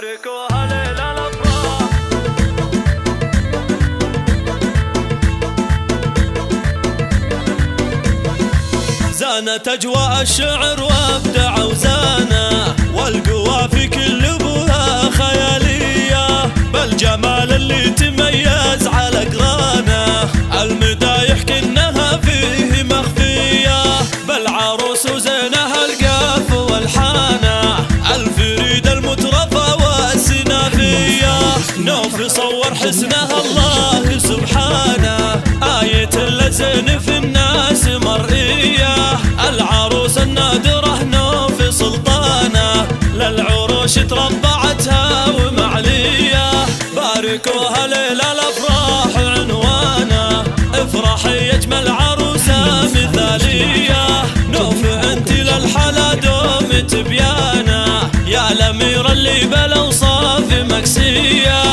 باركوها ليلة الأفراح. زانت أجواء الشعر وابدع وزانا، والقوافي كل ابوها خيالية، بالجمال اللي تميز على قرانه، المدايح كنها فيه مخفية، بالعروس وزينها القاف والحانه، الفريد المترفة والسنافية، نوف صور حسنها الله سبحانه، آية اللزن في الناس مرئية، العروس النادرة نوف سلطانة، للعروش تربعتها ومعلية، باركوها ليلة الأفراح عنوانه، افرحي يجمل عروسة مثالية، نوف انت للحلا دوم تبيانه، يا الأميرة اللي بالأوصاف مكسية،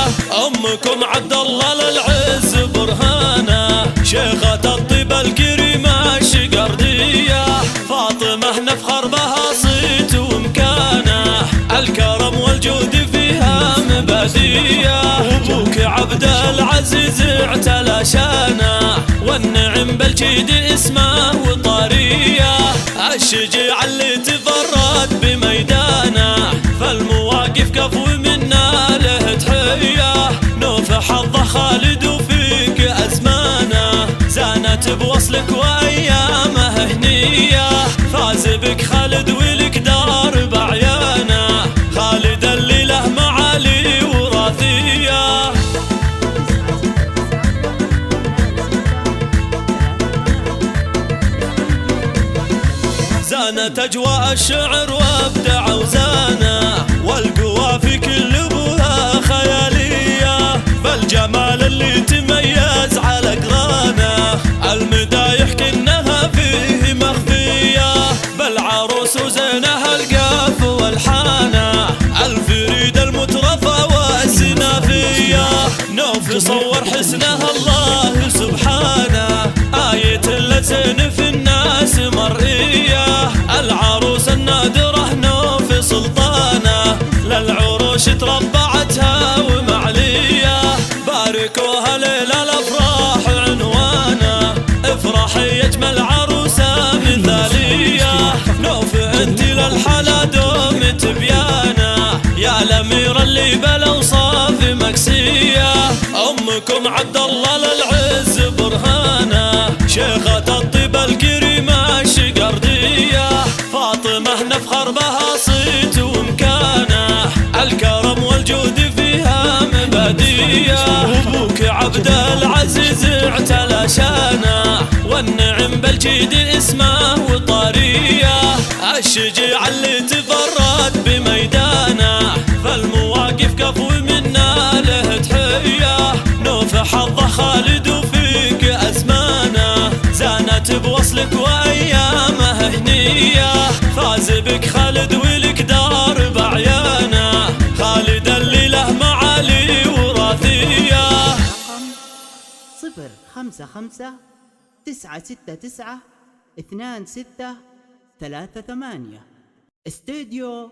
أمكم عبد الله للعز برهانه، شيخة الطيب الكريمة الشقردية، فاطمة نفخر بها صيت ومكانه، الكرم والجود فيها مبادية، وابوك عبد العزيز اعتلى شانه، والنعم بالجيد اسمه وطارية، الشجيع اللي تفرد بميدانه، فالمواقف كفو منا له تحية، نوف حظه خالد وفيك أزمانه، زانت بوصلك وأيامه هنية، فاز بك خالد ولك دار بعيانه، خالد اللي له معالي وراثية. زانت أجواء الشعر وابدع وزانا، والقوافي كل ابوها خيالية، بالجمال اللي تميز على قرانه، المدايح كنها فيه مخفية، بالعروس وزينها القاف والحانه، الفريد المترفة والسنافية، نوف صور حسنها الله سبحانه، آية اللزن في الناس مرئية، العروس النادرة نوف سلطانة، للعروش تربعتها ومعلية، باركوها ليلة الأفراح عنوانه، افرحي يجمل عروسة مثالية، نوف انت للحلا دوم تبيانه، يا الأميرة اللي بالأوصاف مكسية، أمكم عبد الله للعز برهانه، شيخة الطيب الكريمة الشقردية، فاطمة نفخر بها صيت ومكانه، الكرم والجود فيها مبادية، وابوك عبد العزيز اعتلى شانه، والنعم بالجيد اسمه وطارية، الشجيع اللي تفرد بميدانه، فالمواقف كفو منا له تحية، نوف حظه خالد وفيك أزمانه، زانت بوصلك وأيامه هنية، فاز بك خالد ولك دار بعيانه، خالد اللي له معالي وراثية. رقم 055 969 2638 استديو